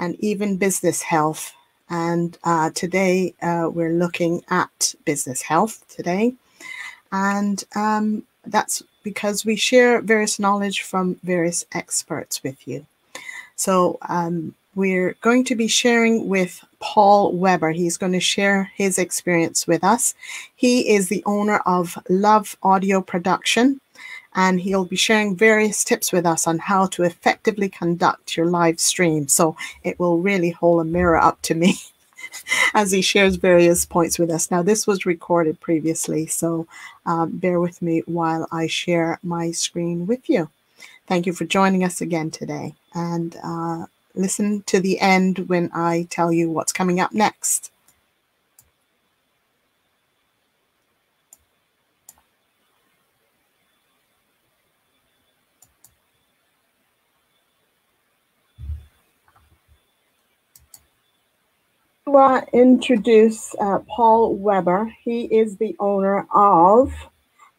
and even business health. And today we're looking at business health today. And that's because we share various knowledge from various experts with you. So we're going to be sharing with Paul Weber. He's going to share his experience with us. He is the owner of Love Audio Production, and he'll be sharing various tips with us on how to effectively conduct your live stream. So it will really hold a mirror up to me as he shares various points with us. Now, this was recorded previously, so bear with me while I share my screen with you. Thank you for joining us again today, and listen to the end when I tell you what's coming up next. To introduce Paul Weber. He is the owner of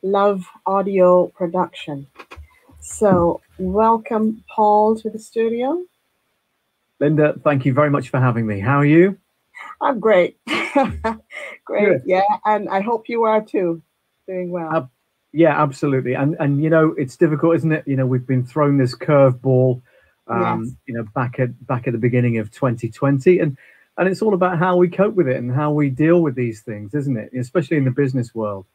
Love Audio Production. So welcome, Paul, to the studio. Linda, thank you very much for having me. How are you? I'm great. Great. Good. Yeah, and I hope you are too. Doing well. Yeah, absolutely. And you know, it's difficult, isn't it? You know, we've been thrown this curveball, yes, you know, back at the beginning of 2020, and it's all about how we cope with it and how we deal with these things, isn't it? Especially in the business world.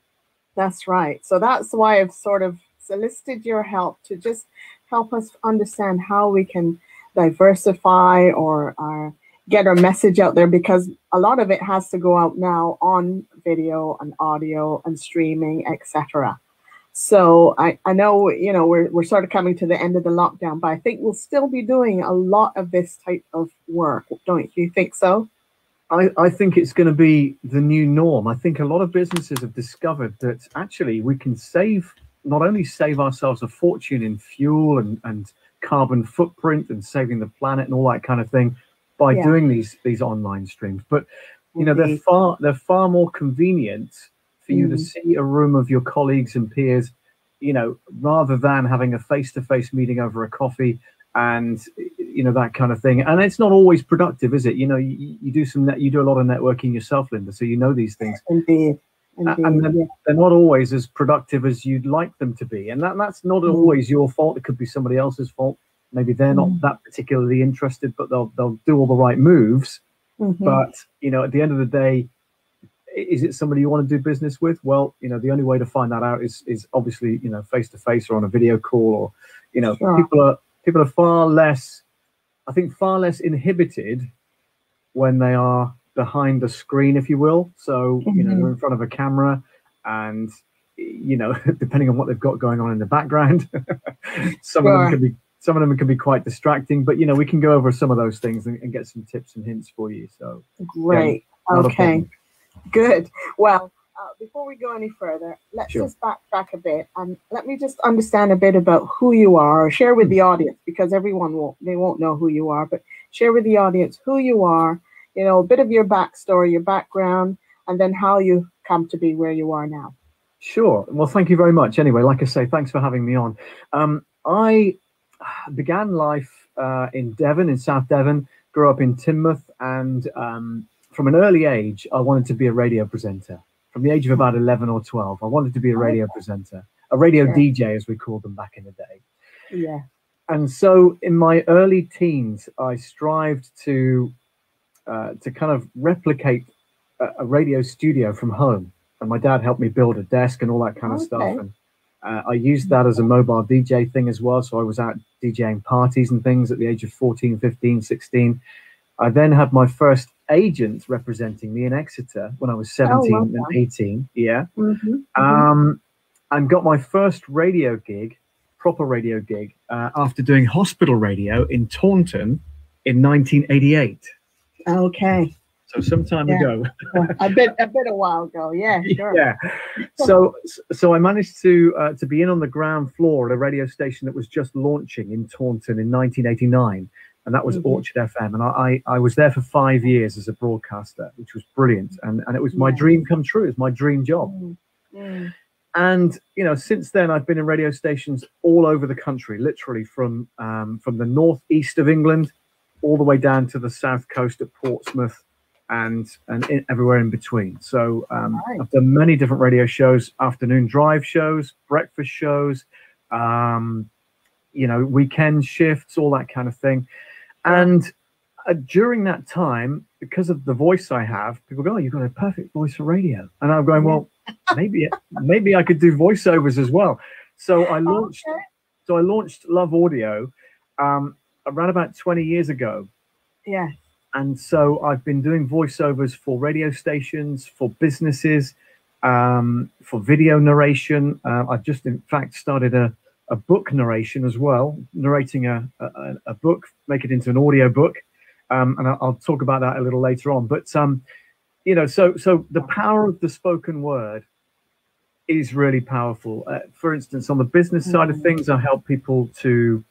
That's right. So that's why I've sort of solicited your help to just help us understand how we can diversify or get our message out there, because a lot of it has to go out now on video and audio and streaming, etc. So I know, you know, we're sort of coming to the end of the lockdown, but I think we'll still be doing a lot of this type of work. Don't you think so? I think it's going to be the new norm. I think a lot of businesses have discovered that actually we can not only save ourselves a fortune in fuel and carbon footprint and saving the planet and all that kind of thing by doing these online streams, but you know, they're far more convenient for you to see a room of your colleagues and peers, you know, rather than having a face-to-face meeting over a coffee and, you know, that kind of thing. And it's not always productive, is it? You know, you do a lot of networking yourself, Linda, so you know these things. Indeed. And they're not always as productive as you'd like them to be. And that's not always your fault. It could be somebody else's fault. Maybe they're not that particularly interested, but they'll do all the right moves. But, you know, at the end of the day, is it somebody you want to do business with? Well, you know, the only way to find that out is obviously, you know, face to face or on a video call, or, you know, people are far less inhibited when they are behind the screen, if you will. So, you know, they're in front of a camera, and, you know, depending on what they've got going on in the background, some of them can be quite distracting, but, you know, we can go over some of those things and get some tips and hints for you. So great. Yeah, okay. Good. Well, before we go any further, let's just backtrack a bit, and let me just understand a bit about who you are, or share with the audience, because everyone won't know who you are, but share with the audience who you are, you know, a bit of your backstory, your background, and then how you come to be where you are now. Sure. Well, thank you very much. Anyway, like I say, thanks for having me on. I began life in Devon, in South Devon, grew up in Teignmouth, and from an early age, I wanted to be a radio presenter. From the age of about 11 or 12, I wanted to be a radio presenter, a radio DJ, as we called them back in the day. Yeah. And so in my early teens, I strived to kind of replicate a radio studio from home. And my dad helped me build a desk and all that kind of stuff. And I used that as a mobile DJ thing as well. So I was out DJing parties and things at the age of 14, 15, 16. I then had my first agent representing me in Exeter when I was 17 and 18. Yeah. And got my first radio gig, proper radio gig, after doing hospital radio in Taunton in 1988. Okay. So some time ago. a bit a while ago. Yeah. Sure. Yeah. So I managed to be in on the ground floor at a radio station that was just launching in Taunton in 1989. And that was Orchard FM. And I was there for 5 years as a broadcaster, which was brilliant. And it was my dream come true. It was my dream job. And, you know, since then, I've been in radio stations all over the country, literally from the northeast of England all the way down to the south coast at Portsmouth and everywhere in between. So Right. I've done many different radio shows, afternoon drive shows, breakfast shows, weekend shifts, all that kind of thing. And during that time, because of the voice I have, people go, "Oh, you've got a perfect voice for radio." And I'm going, "Well, maybe I could do voiceovers as well." So I launched Love Audio around about 20 years ago. Yeah. And so I've been doing voiceovers for radio stations, for businesses, for video narration. I've just, in fact, started a book narration as well, narrating a book, make it into an audio book. And I'll talk about that a little later on. But, so the power of the spoken word is really powerful. For instance, on the business side of things, I help people to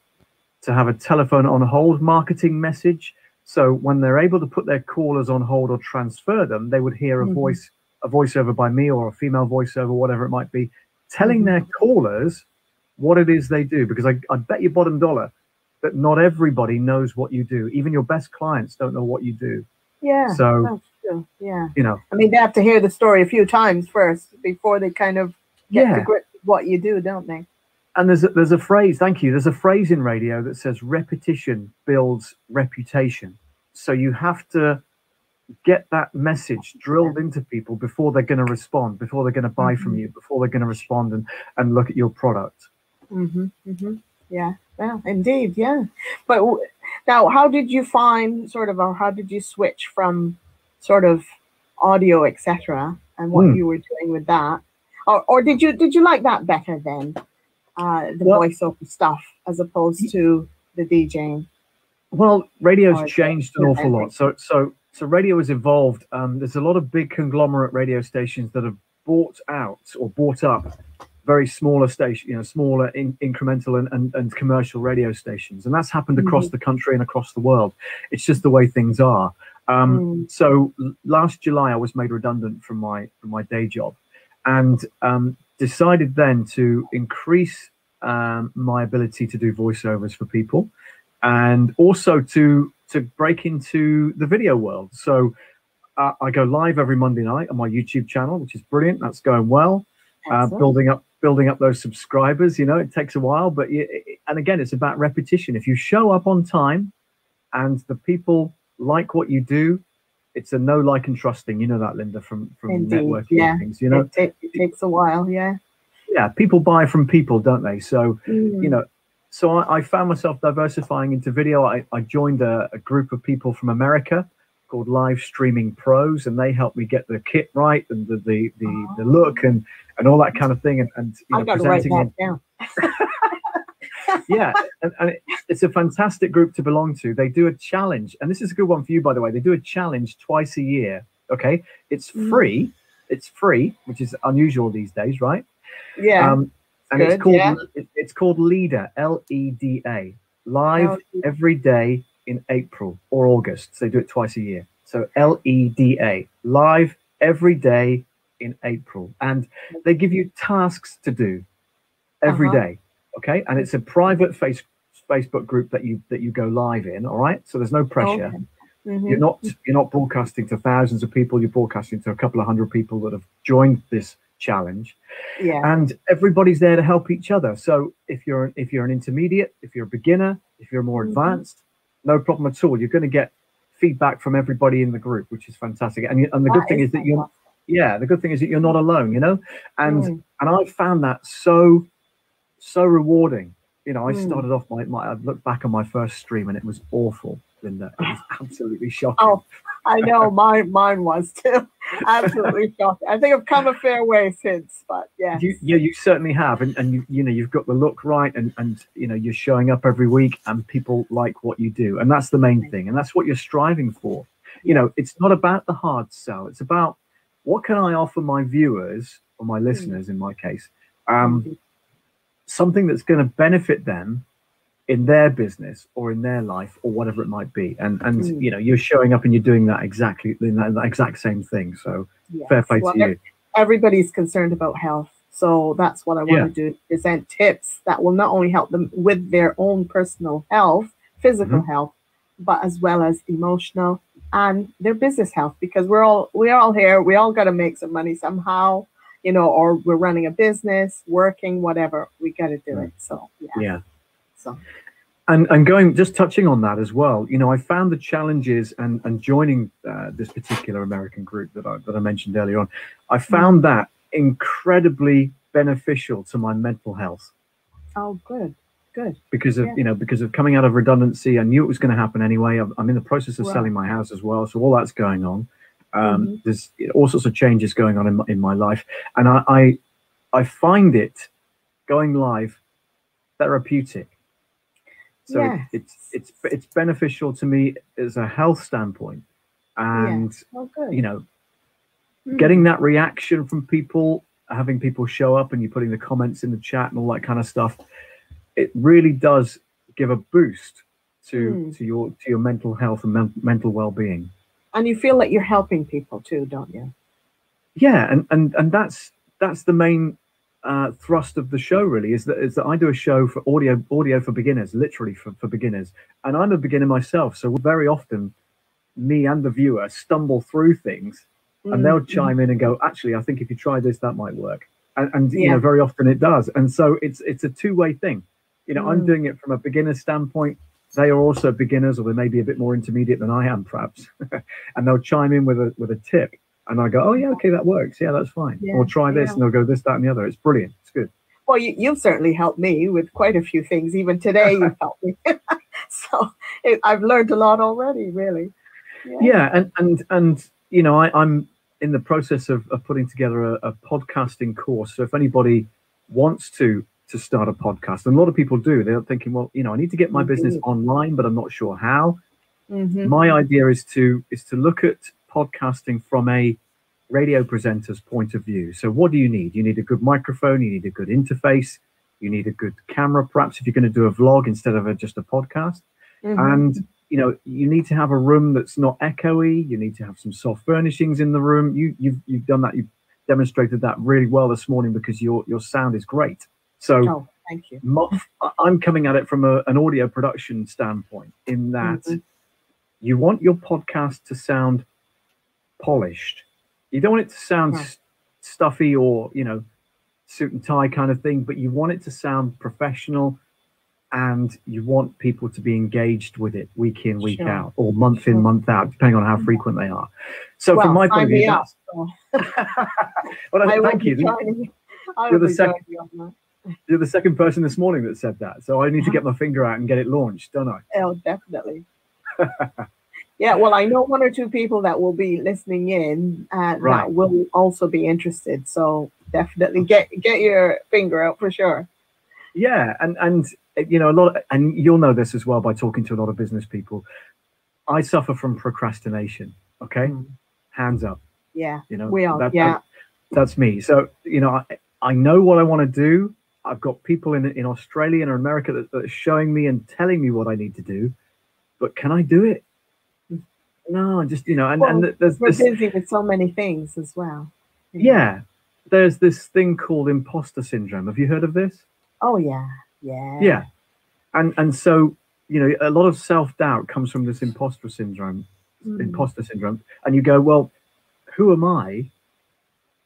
have a telephone on hold marketing message. So when they're able to put their callers on hold or transfer them, they would hear a voiceover by me or a female voiceover, whatever it might be, telling their callers what it is they do. Because I bet you bottom dollar that not everybody knows what you do. Even your best clients don't know what you do. Yeah. So, that's true. Yeah. I mean, they have to hear the story a few times first before they kind of get to grip with what you do, don't they? And there's a phrase, thank you. There's a phrase in radio that says repetition builds reputation. So you have to get that message drilled into people before they're going to respond, before they're going to buy from you, before they're going to respond and look at your product. Yeah, well, indeed, yeah. But now, how did you find or how did you switch from sort of audio, etc., and what you were doing with that, or did you like that better then? The voiceover stuff as opposed to the DJing. Well, radio's changed an awful lot. So radio has evolved. There's a lot of big conglomerate radio stations that have bought out or bought up very smaller stations, smaller incremental and commercial radio stations, and that's happened across the country and across the world. It's just the way things are. So last July, I was made redundant from my day job, and decided then to increase my ability to do voiceovers for people, and also to break into the video world. So I go live every Monday night on my YouTube channel, which is brilliant. That's going well. Building up those subscribers. It takes a while, but and again, it's about repetition. If you show up on time and the people like what you do, it's a know, like, and trusting. You know that, Linda, from networking things. It takes a while. Yeah, people buy from people, don't they? So so I found myself diversifying into video. I joined a group of people from America called Live Streaming Pros, and they helped me get the kit right and the look and all that kind of thing. And I got to write that down. Yeah, and it's a fantastic group to belong to. They do a challenge, and this is a good one for you, by the way. They do a challenge twice a year. Okay, it's free. It's free, which is unusual these days, right? Yeah. And it's called LEDA, LEDA, live every day in April or August. So they do it twice a year. So LEDA, live every day in April, and they give you tasks to do every day. Okay, and it's a private Facebook group that you go live in. All right, so there's no pressure. You're not broadcasting to thousands of people. You're broadcasting to a couple of hundred people that have joined this challenge. And everybody's there to help each other. So if you're an intermediate, if you're a beginner, if you're more advanced, no problem at all. You're going to get feedback from everybody in the group, which is fantastic. And the good thing is that you're not alone. And I found that so rewarding. I started off I looked back on my first stream and it was awful, Linda. It was absolutely shocking. Oh, I know, mine was too. Absolutely shocking. I think I've come a fair way since, but yeah. You certainly have, and you've got the look right, and you're showing up every week, and people like what you do, and that's the main thing, and that's what you're striving for. It's not about the hard sell. It's about what can I offer my viewers or my listeners, in my case, something that's going to benefit them in their business or in their life or whatever it might be, and you're showing up and you're doing that exact same thing. So fair play to you. Everybody's concerned about health, so that's what I want to do: present tips that will not only help them with their own personal health, physical health, but as well as emotional and their business health, because we're all here. We all got to make some money somehow, or we're running a business, working, whatever. We got to do it. So Yeah. So And going, just touching on that as well, I found the challenges and joining this particular American group that I mentioned earlier on, I found that incredibly beneficial to my mental health. Oh, good. Because of coming out of redundancy. I knew it was going to happen anyway. I'm in the process of Right. selling my house as well, so all that's going on. There's all sorts of changes going on in my life, and I find it going live therapeutic. So it's beneficial to me as a health standpoint, and getting that reaction from people, having people show up, and you putting the comments in the chat and all that kind of stuff. It really does give a boost to your mental health and mental well-being. And you feel like you're helping people too, don't you? Yeah, and that's the main thrust of the show, really, is that I do a show for audio for beginners, literally for beginners. And I'm a beginner myself, so very often me and the viewer stumble through things, and they'll chime in and go, actually, I think if you try this, that might work. And very often it does. And so it's a two-way thing. I'm doing it from a beginner standpoint. They are also beginners, or they may be a bit more intermediate than I am, perhaps. And they'll chime in with a tip, and I go, "Oh yeah, okay, that works. Yeah, that's fine." Or try this, and they'll go this, that, and the other. It's brilliant. It's good. Well, you've certainly helped me with quite a few things. Even today, you've helped me. So I've learned a lot already, really. Yeah, and I'm in the process of putting together a podcasting course. So if anybody wants to start a podcast, and a lot of people do, they're thinking, well, I need to get my business online, but I'm not sure how. My idea is to look at podcasting from a radio presenter's point of view. So what do you need? You need a good microphone, you need a good interface, you need a good camera, perhaps, if you're going to do a vlog instead of just a podcast. And you need to have a room that's not echoey. You need to have some soft furnishings in the room. You've done that. You've demonstrated that really well this morning, because your sound is great. So thank you. I'm coming at it from an audio production standpoint, in that you want your podcast to sound polished. You don't want it to sound stuffy or, suit and tie kind of thing, but you want it to sound professional, and you want people to be engaged with it week in, week out, or month in, month out, depending on how frequent they are. So from my point of view, thank you. You're the second person this morning that said that, so I need to get my finger out and get it launched, don't I? Oh, definitely. Yeah, well, I know one or two people that will be listening in that will also be interested. So definitely get your finger out for sure. Yeah, and a lot, and you'll know this as well by talking to a lot of business people. I suffer from procrastination. Okay, hands up. Yeah, we all. That's me. So I know what I want to do. I've got people in Australia and America that are showing me and telling me what I need to do, but can I do it? No, just and there's we're busy with so many things as well. Yeah, there's this thing called imposter syndrome. Have you heard of this? Oh yeah. And so a lot of self-doubt comes from this imposter syndrome. And you go, well, who am I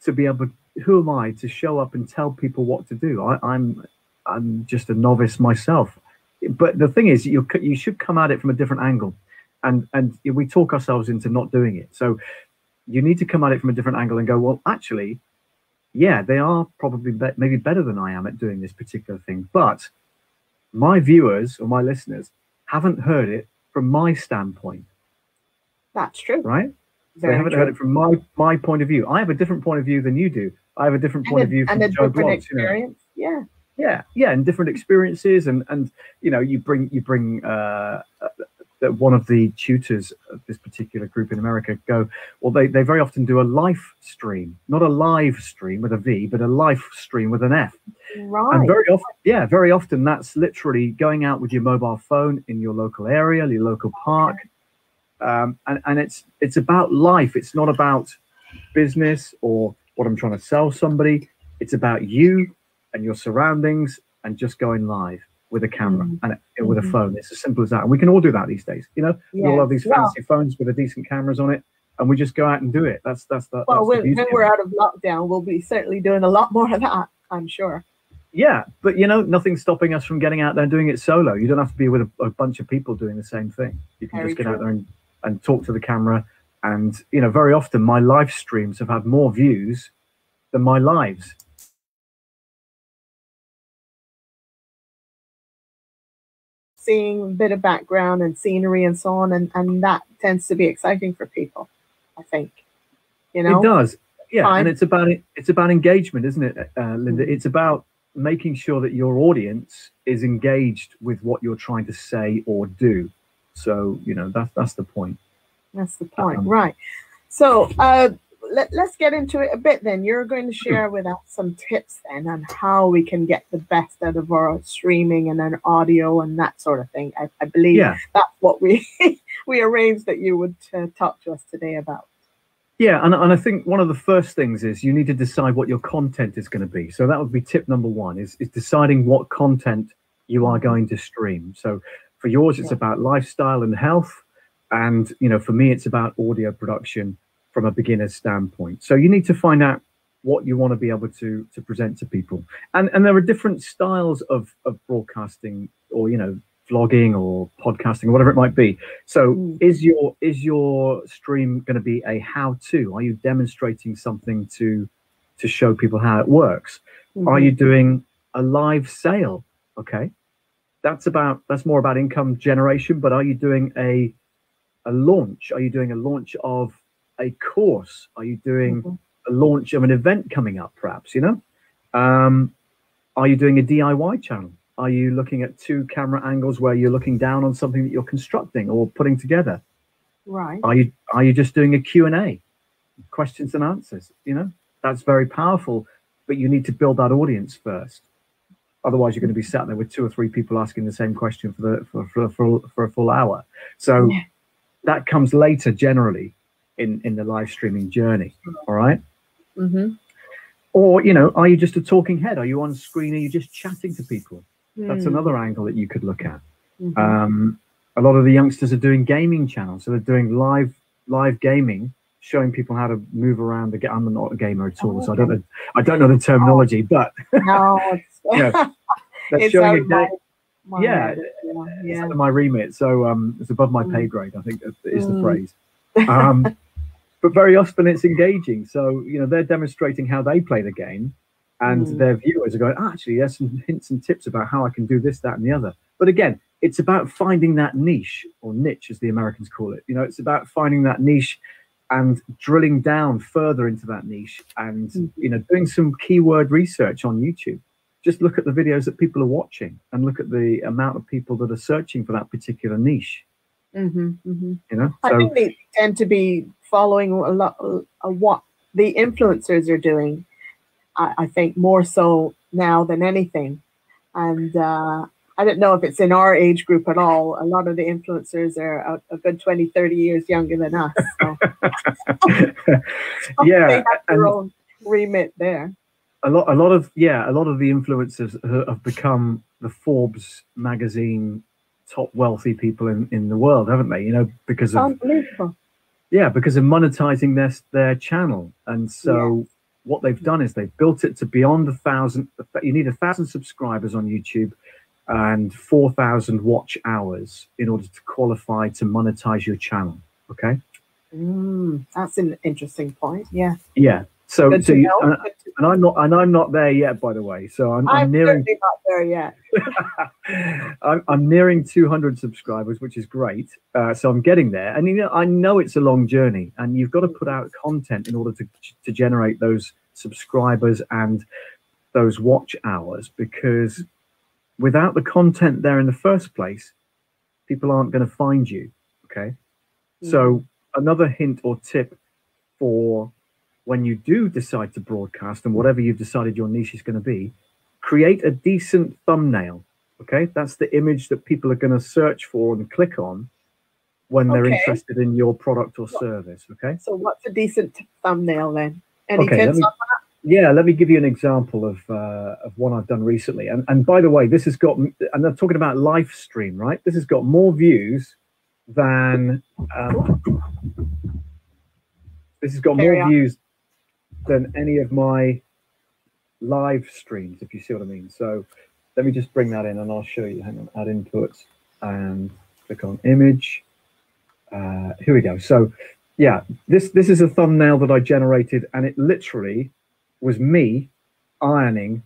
to show up and tell people what to do? I'm just a novice myself. But the thing is, you should come at it from a different angle, and we talk ourselves into not doing it. So you need to come at it from a different angle and go, well, actually, yeah, they are probably maybe better than I am at doing this particular thing, but my viewers or my listeners haven't heard it from my standpoint. That's true. Right? They haven't heard it from my point of view. I have a different point of view than you do. I have a different point of view from Joe Bloggs. Experience. Yeah, and different experiences, and you bring one of the tutors of this particular group in America go, well, they very often do a live stream, not a live stream with a V, but a live stream with an F. Right. And very often that's literally going out with your mobile phone in your local area, your local park. And it's about life. It's not about business or what I'm trying to sell somebody. It's about you and your surroundings and just going live. with a camera and with a phone. It's as simple as that. And we can all do that these days. You know, we all have these fancy phones with a decent cameras on it, and we just go out and do it. That's when we're out of lockdown, we'll be certainly doing a lot more of that, I'm sure. Yeah, but you know, nothing's stopping us from getting out there and doing it solo. You don't have to be with a bunch of people doing the same thing. You can just get out there and talk to the camera. And you know, very often my live streams have had more views than my lives. Seeing a bit of background and scenery and so on, and that tends to be exciting for people, I think. You know, it does. Yeah, and it's about engagement, isn't it, Linda? It's about making sure that your audience is engaged with what you're trying to say or do. So you know, that's the point. That's the point, right? So let's get into it a bit then. You're going to share with us some tips then on how we can get the best out of our streaming and our audio and that sort of thing. I believe that's what we arranged that you would talk to us today about. Yeah, and I think one of the first things is you need to decide what your content is going to be. So that would be tip number one, is deciding what content you are going to stream. So for yours, it's about lifestyle and health. And, you know, for me, it's about audio production from a beginner's standpoint. So you need to find out what you want to be able to present to people. And there are different styles of broadcasting, or, you know, vlogging or podcasting or whatever it might be. So is your stream going to be a how-to? Are you demonstrating something to show people how it works? Are you doing a live sale? Okay. That's more about income generation, but are you doing a launch? Are you doing a launch of a course? Are you doing a launch of an event coming up, perhaps, you know? Are you doing a DIY channel? Are you looking at 2 camera angles where you're looking down on something that you're constructing or putting together? Right. Are you just doing a Q&A, questions and answers? You know, that's very powerful, but you need to build that audience first. Otherwise, you're going to be sat there with 2 or 3 people asking the same question for a full hour. So that comes later, generally, in the live streaming journey. All right. Or, you know, are you just a talking head? Are you on screen? Are you just chatting to people? That's another angle that you could look at. A lot of the youngsters are doing gaming channels, so they're doing live gaming, showing people how to move around. I'm not a gamer at all, so I don't know the terminology, but no, you know, they're it's showing a game. It's under my remit, so it's above my pay grade, I think is the phrase. But very often it's engaging. So, you know, they're demonstrating how they play the game, and their viewers are going, actually, there's some hints and tips about how I can do this, that, and the other. But again, it's about finding that niche, or niche, as the Americans call it. You know, it's about finding that niche and drilling down further into that niche, and, you know, doing some keyword research on YouTube. Just look at the videos that people are watching and look at the amount of people that are searching for that particular niche. You know, I think they tend to be following a lot of what the influencers are doing. I think more so now than anything. And I don't know if it's in our age group at all. A lot of the influencers are a good 20, 30 years younger than us. So. They have their own remit there. A lot of the influencers have become the Forbes magazine top wealthy people in the world, haven't they? You know, because of monetizing their channel. And so what they've done is they've built it to beyond 1,000. You need 1,000 subscribers on YouTube and 4,000 watch hours in order to qualify to monetize your channel. Okay. That's an interesting point. Yeah. So and I'm not there yet, by the way. So I'm nearing. Certainly not there yet. I'm nearing 200 subscribers, which is great. So I'm getting there, and you know, I know it's a long journey, and you've got to put out content in order to generate those subscribers and those watch hours, because without the content there in the first place, people aren't going to find you. Okay. So another hint or tip for when you do decide to broadcast, and whatever you've decided your niche is going to be, create a decent thumbnail. Okay, that's the image that people are going to search for and click on when they're interested in your product or service. Okay, so what's a decent thumbnail then? Any tips on that? Yeah, let me give you an example of one I've done recently. And by the way, this has got, and I'm talking about live stream, right? This has got more views than this has got more views than any of my live streams, if you see what I mean. So let me just bring that in and I'll show you. Hang on, add input and click on image. Here we go. So yeah, this is a thumbnail that I generated, and it literally was me ironing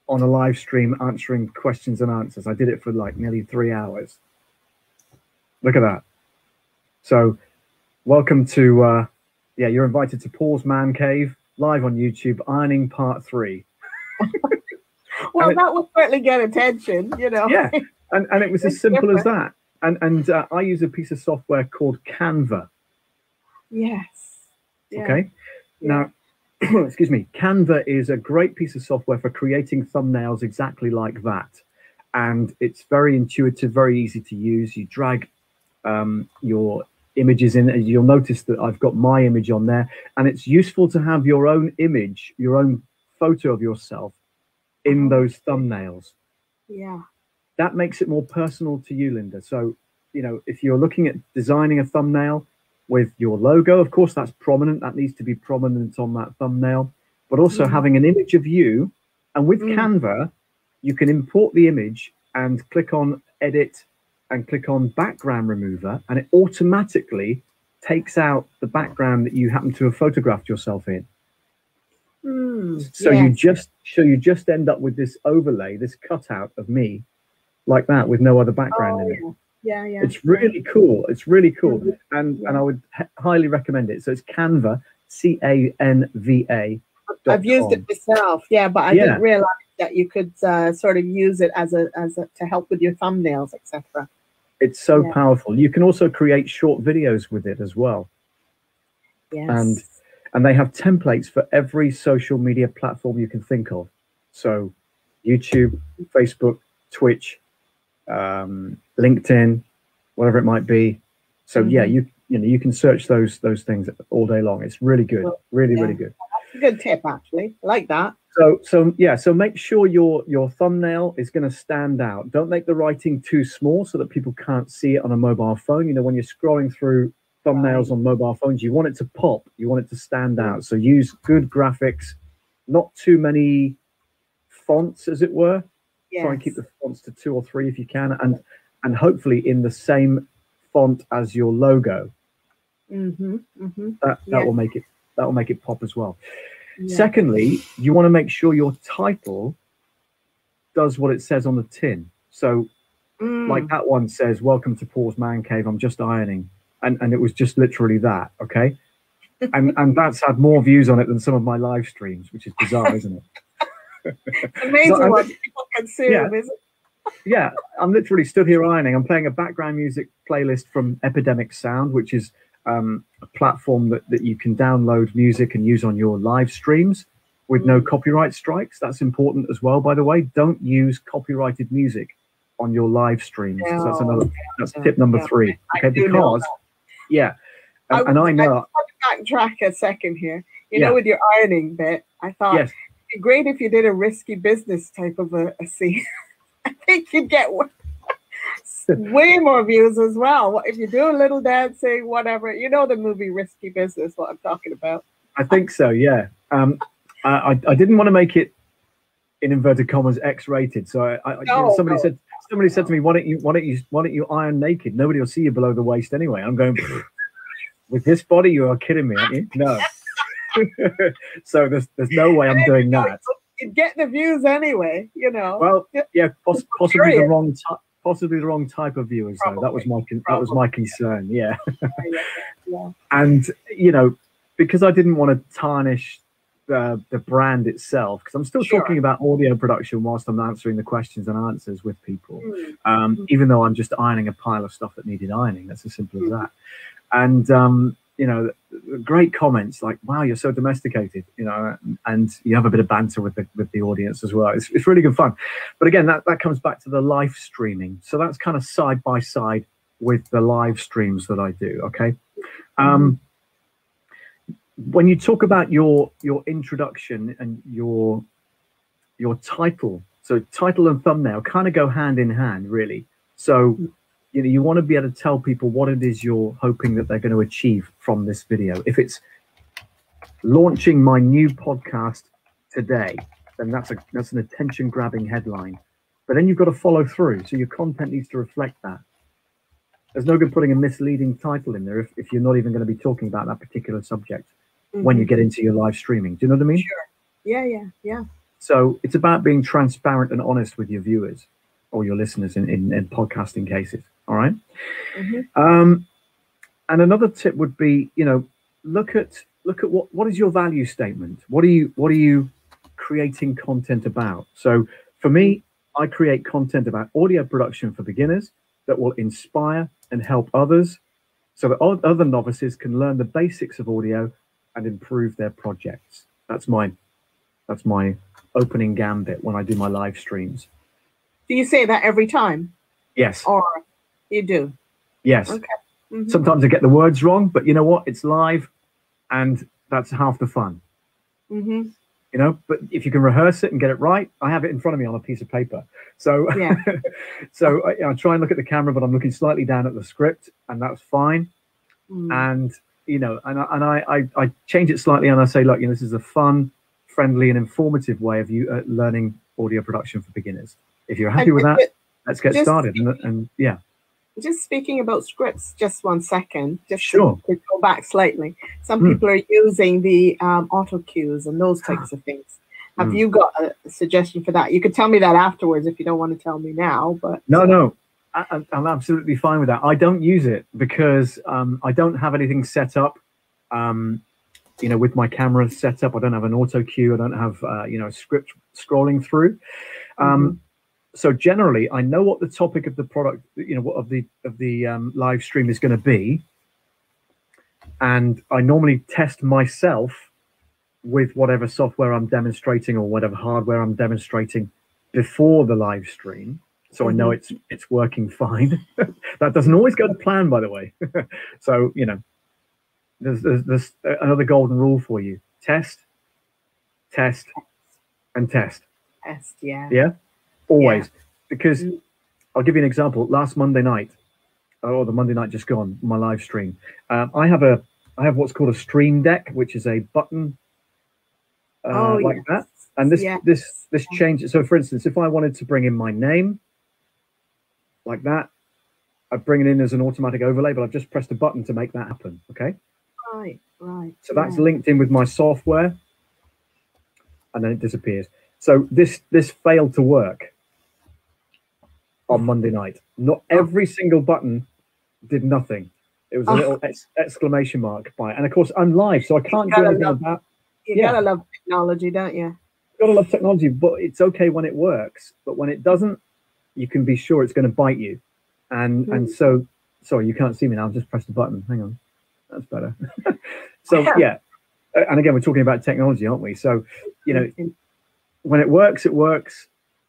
on a live stream, answering questions and answers. I did it for like nearly 3 hours. Look at that. So welcome to, yeah, you're invited to Paul's Man Cave, live on YouTube, ironing part 3. Well, that will certainly get attention, you know. Yeah, and it was as simple as that. And I use a piece of software called Canva. Yes. Yeah. Okay. Yeah. Now, excuse me, Canva is a great piece of software for creating thumbnails exactly like that. And it's very intuitive, very easy to use. You drag your images in, and you'll notice that I've got my image on there. And it's useful to have your own image, your own photo of yourself in those thumbnails. Yeah. That makes it more personal to you, Linda. So, you know, if you're looking at designing a thumbnail with your logo, of course, that's prominent. That needs to be prominent on that thumbnail. But also having an image of you. And with Canva, you can import the image and click on edit and click on background remover. And it automatically takes out the background that you happen to have photographed yourself in. So yes. you just end up with this overlay, this cutout of me like that with no other background in it. Yeah, yeah. It's really cool. It's really cool. And I would highly recommend it. So it's Canva, CANVA. I've used it myself. Yeah, but I didn't realize that you could sort of use it as a to help with your thumbnails, etc. It's so powerful. You can also create short videos with it as well. Yes. And they have templates for every social media platform you can think of. So YouTube, Facebook, Twitch, LinkedIn, whatever it might be. So yeah, you know, you can search those things all day long. It's really good. Really good. That's a good tip, actually. I like that. So make sure your thumbnail is going to stand out. Don't make the writing too small so that people can't see it on a mobile phone. You know, when you're scrolling through thumbnails on mobile phones, you want it to pop, you want it to stand out. So use good graphics, not too many fonts, as it were. Try and keep the fonts to 2 or 3 if you can, and hopefully in the same font as your logo. That will make it pop as well. Secondly, you want to make sure your title does what it says on the tin. So like that one says, "Welcome to Paul's Man Cave, I'm just ironing." And it was just literally that, okay? And that's had more views on it than some of my live streams, which is bizarre, isn't it? Amazing what people consume, isn't it? Yeah, I'm literally stood here ironing. I'm playing a background music playlist from Epidemic Sound, which is a platform that you can download music and use on your live streams with no copyright strikes. That's important as well, by the way. Don't use copyrighted music on your live streams. No, So that's tip number 3. Okay, because and I know. I want to backtrack a second here. You know, with your ironing bit, I thought it'd be great if you did a risky business type of a scene. I think you'd get way more views as well. If you do a little dancing, whatever, you know the movie Risky Business, what I'm talking about. I think so, yeah. I didn't want to make it, in inverted commas, X-rated. So somebody said to me, why don't you iron naked? Nobody will see you below the waist anyway. I'm going, with this body, you are kidding me, aren't you? No. So there's no way I'm doing that. You'd get the views anyway, you know. Well, yeah, possibly the wrong type of viewers. Though. That was my concern. Yeah. And you know, because I didn't want to tarnish the brand itself, because I'm still talking about audio production whilst I'm answering the questions and answers with people, even though I'm just ironing a pile of stuff that needed ironing. That's as simple as that. And you know, great comments like, "Wow, you're so domesticated," you know, and you have a bit of banter with the audience as well. It's really good fun. But again, that comes back to the live streaming. So that's kind of side by side with the live streams that I do. Okay. when you talk about your introduction and your title, so title and thumbnail kind of go hand in hand, really. So you want to be able to tell people what it is you're hoping that they're going to achieve from this video. If it's launching my new podcast today, then that's an attention grabbing headline. But then you've got to follow through, so your content needs to reflect that. There's no good putting a misleading title in there if you're not even going to be talking about that particular subject when you get into your live streaming. Do you know what I mean? Sure. Yeah. So it's about being transparent and honest with your viewers or your listeners in podcasting cases. All right. And another tip would be, look at what is your value statement? What are you creating content about? So for me, I create content about audio production for beginners that will inspire and help others so that other novices can learn the basics of audio and improve their projects. That's my opening gambit when I do my live streams. Do you say that every time? Yes. Or you do? Yes. Okay. Sometimes I get the words wrong, but you know what? It's live, and that's half the fun. But if you can rehearse it and get it right, I have it in front of me on a piece of paper. So, so I try and look at the camera, but I'm looking slightly down at the script, and that's fine. And I change it slightly, and I say, look, this is a fun, friendly, and informative way of you learning audio production for beginners. If you're happy with that, let's get started. And yeah. Just speaking about scripts, just 1 second, just sure. to go back slightly. Some people are using the auto cues and those types of things. Have you got a suggestion for that? You could tell me that afterwards if you don't want to tell me now. But no, I'm absolutely fine with that. I don't use it because I don't have anything set up. With my camera set up, I don't have an auto cue. I don't have a script scrolling through. So generally, I know what the topic of the product, what of the live stream is going to be, and I normally test myself with whatever software I'm demonstrating or whatever hardware I'm demonstrating before the live stream, so I know it's working fine. That doesn't always go to plan, by the way. So there's another golden rule for you: test, and test. Test, yeah. Yeah. Always, because I'll give you an example. Last Monday night, or the Monday night just gone, my live stream, I have what's called a stream deck, which is a button like that, and this changes. So, for instance, if I wanted to bring in my name like that, I'd bring it in as an automatic overlay, but I've just pressed a button to make that happen. Okay. Right. So that's linked in with my software, and then it disappears. So this failed to work on Monday night. Not every single button did nothing. It was a little exclamation mark by it. And of course, I'm live, so I can't do anything about. You gotta love technology, don't you? Gotta love technology, but it's okay when it works. But when it doesn't, you can be sure it's going to bite you. And so, sorry, you can't see me now. I've just pressed the button. Hang on, that's better. So yeah, and again, we're talking about technology, aren't we? So when it works, it works.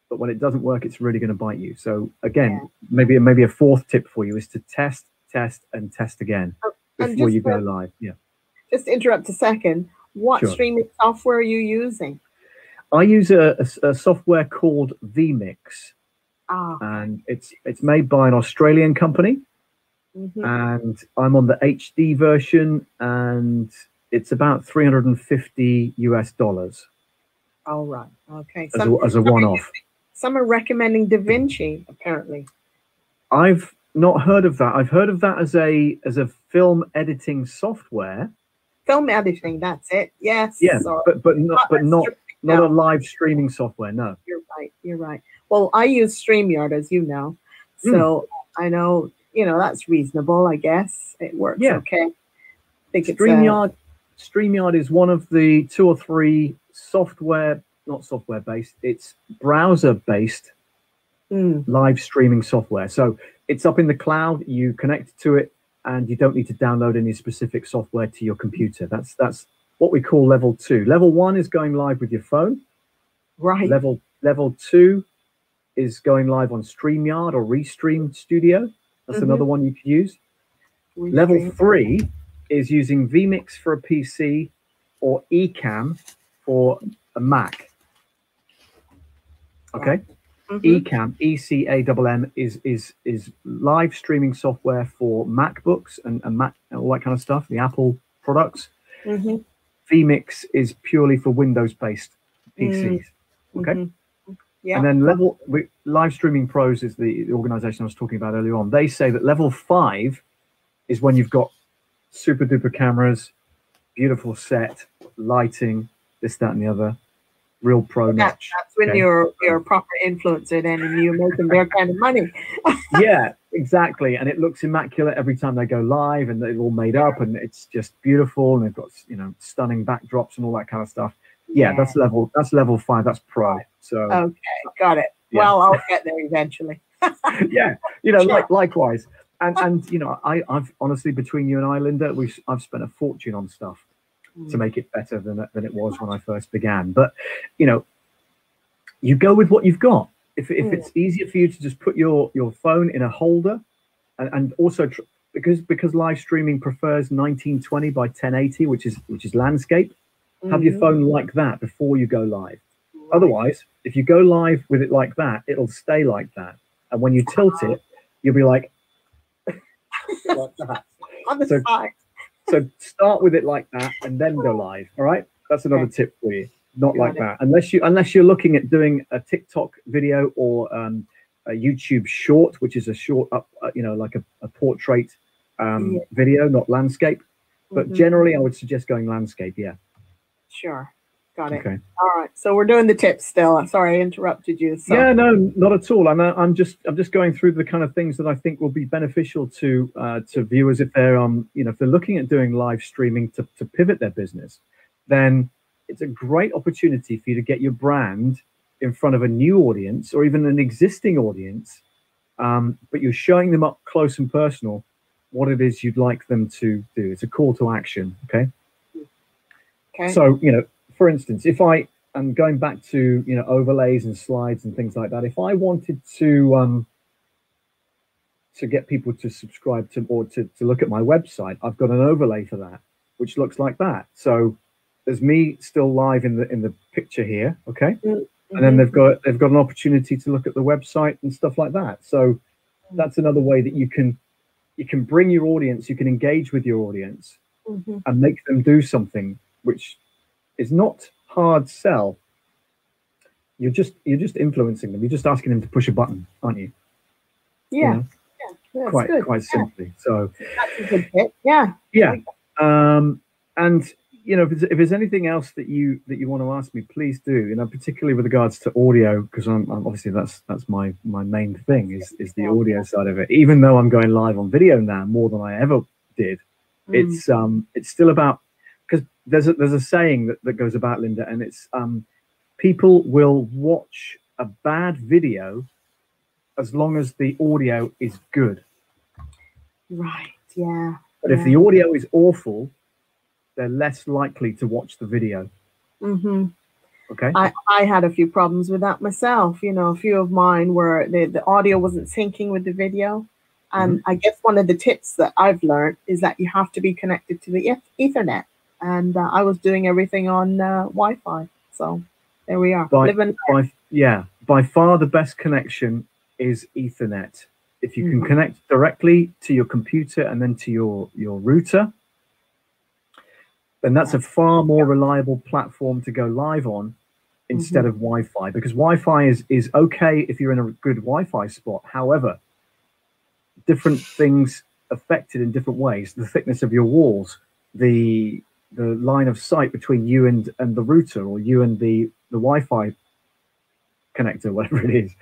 But when it doesn't work, it's really going to bite you. So again, maybe a fourth tip for you is to test, and test again before you go live. Yeah. Just interrupt a second. What streaming software are you using? I use a software called vMix, and it's made by an Australian company, and I'm on the HD version, and it's about $350. All right. Okay. As a one-off. Some are recommending DaVinci, apparently. I've not heard of that. I've heard of that as a film editing software. Film editing, that's it. Yes. Yeah, but not a live streaming software. No. You're right. Well, I use StreamYard, as you know, so I know that's reasonable. I guess it works. Yeah. Okay. I think StreamYard is one of the 2 or 3 not software based, it's browser based live streaming software. So it's up in the cloud, you connect to it, and you don't need to download any specific software to your computer. That's what we call level 2. Level 1 is going live with your phone. Right. Level 2 is going live on StreamYard or Restream Studio. That's another one you could use. Level 3 is using vMix for a PC or Ecamm for a Mac. Okay. Ecamm, ECAMM is live streaming software for MacBooks and Mac and all that kind of stuff, the Apple products. vMix is purely for Windows-based PCs. Okay. Yeah. And then Live Streaming Pros is the organization I was talking about earlier on. They say that level 5 is when you've got super duper cameras, beautiful set, lighting, this, that, and the other. Real pro notch. That's when you're a proper influencer then, and you're making their kind of money. Yeah, exactly. And it looks immaculate every time they go live, and they're all made up, and it's just beautiful, and they've got, you know, stunning backdrops and all that kind of stuff. Yeah, that's level 5. That's pro. So okay, got it. Yeah. Well, I'll get there eventually. Yeah, you know, likewise. And you know, I've honestly, between you and I, Linda, I've spent a fortune on stuff to make it better than it was when I first began. But you know, you go with what you've got. If it's easier for you to just put your phone in a holder, and also because live streaming prefers 1920 by 1080, which is landscape, have your phone like that before you go live. Otherwise, if you go live with it like that, it'll stay like that, and when you tilt it, you'll be like like that. On the side. So start with it like that and then go live. All right, that's another tip for you. Not like that, unless you're looking at doing a TikTok video or a YouTube short, which is a short you know, like a portrait video, not landscape. But generally, I would suggest going landscape. Yeah. Sure. Got it. Okay. All right. So we're doing the tips still. Sorry, I interrupted you. So. Yeah, no, not at all. I'm just going through the kind of things that I think will be beneficial to viewers if they're you know, if they're looking at doing live streaming to pivot their business. Then it's a great opportunity for you to get your brand in front of a new audience or even an existing audience, but you're showing them up close and personal what it is you'd like them to do. It's a call to action. Okay. Okay. So, you know, for instance, if I am going back to, you know, overlays and slides and things like that, if I wanted to get people to subscribe to or to look at my website, I've got an overlay for that, which looks like that. So there's me still live in the picture here, okay, and then they've got an opportunity to look at the website and stuff like that. So that's another way that you can bring your audience, you can engage with your audience, and make them do something which is not hard sell. You're just influencing them. You're just asking them to push a button, aren't you? Yeah. You know? Yeah. Quite simply. So that's a good tip. Yeah. Yeah. And you know, if there's anything else that you want to ask me, please do. You know, particularly with regards to audio, because I'm obviously that's my main thing is the audio side of it. Even though I'm going live on video now more than I ever did, it's still about, because there's a saying that goes about, Linda, and it's people will watch a bad video as long as the audio is good. Right. Yeah. But if the audio is awful, they're less likely to watch the video. Okay. I had a few problems with that myself. You know, a few of mine where the audio wasn't syncing with the video. And I guess one of the tips that I've learned is that you have to be connected to the Ethernet. And I was doing everything on Wi-Fi. So there we are. By far the best connection is Ethernet. If you can connect directly to your computer and then to your router, then that's a far more reliable platform to go live on instead of Wi-Fi, because Wi-Fi is okay if you're in a good Wi-Fi spot. However, different things affect it in different ways. The thickness of your walls, the line of sight between you and the router, or you and the Wi-Fi connector, whatever it is.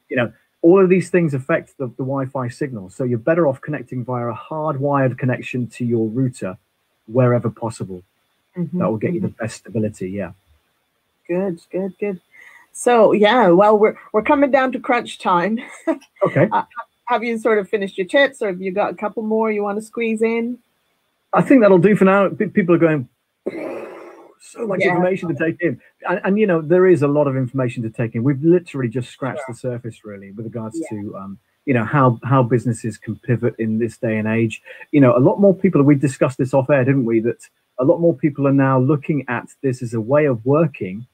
You know, all of these things affect the Wi-Fi signal. So you're better off connecting via a hardwired connection to your router wherever possible. That will get you the best stability. Yeah. Good. So yeah, well, we're coming down to crunch time. Okay. Have you sort of finished your tips, or have you got a couple more you want to squeeze in? I think that'll do for now. People are going, so much information to take in. And you know, there is a lot of information to take in. We've literally just scratched the surface, really, with regards to, you know, how businesses can pivot in this day and age. You know, a lot more people, we discussed this off air, didn't we? That a lot more people are now looking at this as a way of working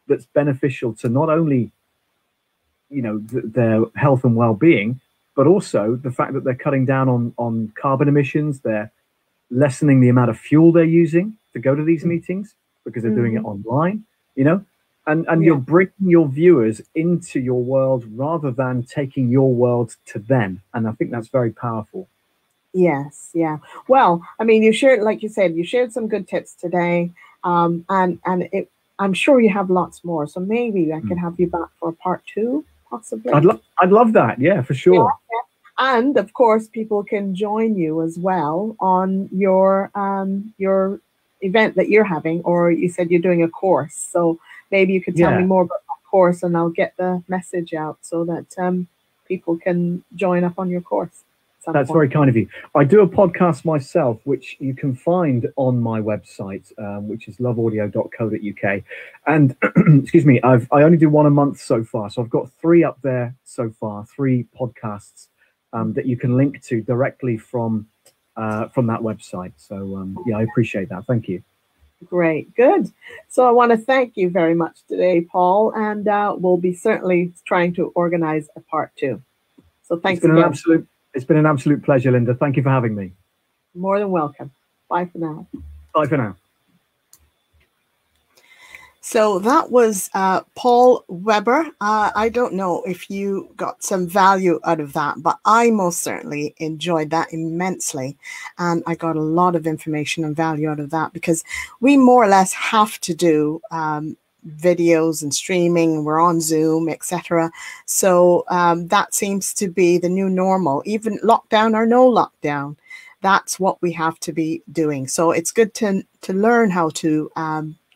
that's beneficial to not only, you know, their health and well-being, but also the fact that they're cutting down on carbon emissions. They're lessening the amount of fuel they're using to go to these meetings because they're doing it online, you know, and you're bringing your viewers into your world rather than taking your world to them. And I think that's very powerful. Yes, yeah. Well, I mean, you shared, like you said, you shared some good tips today, I'm sure you have lots more. So maybe I can have you back for a part 2, possibly. I'd love that. Yeah, for sure. Yeah. And of course, people can join you as well on your event that you're having, or you said you're doing a course. So maybe you could tell me more about that course, and I'll get the message out so that people can join up on your course. That's very kind of you. I do a podcast myself, which you can find on my website, which is loveaudio.co.uk. And excuse me, I only do one a month so far. So I've got 3 up there so far, 3 podcasts that you can link to directly from that website. So yeah, I appreciate that. Thank you. Great, good. So I want to thank you very much today, Paul, and we'll be certainly trying to organize a part 2. So thanks again. It's been an absolute pleasure, Linda. Thank you for having me. More than welcome. Bye for now. Bye for now. So that was Paul Weber. I don't know if you got some value out of that, but I most certainly enjoyed that immensely. And I got a lot of information and value out of that, because we more or less have to do videos and streaming. We're on Zoom, etc. So that seems to be the new normal, even lockdown or no lockdown. That's what we have to be doing. So it's good to learn how to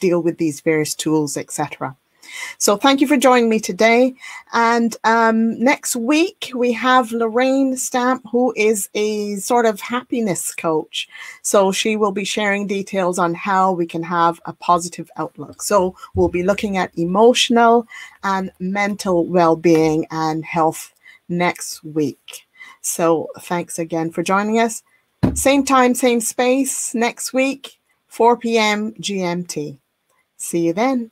deal with these various tools, etc. So thank you for joining me today. And next week, we have Lorraine Stamp, who is a sort of happiness coach. So she will be sharing details on how we can have a positive outlook. So we'll be looking at emotional and mental well-being and health next week. So thanks again for joining us. Same time, same space next week, 4 p.m. GMT. See you then.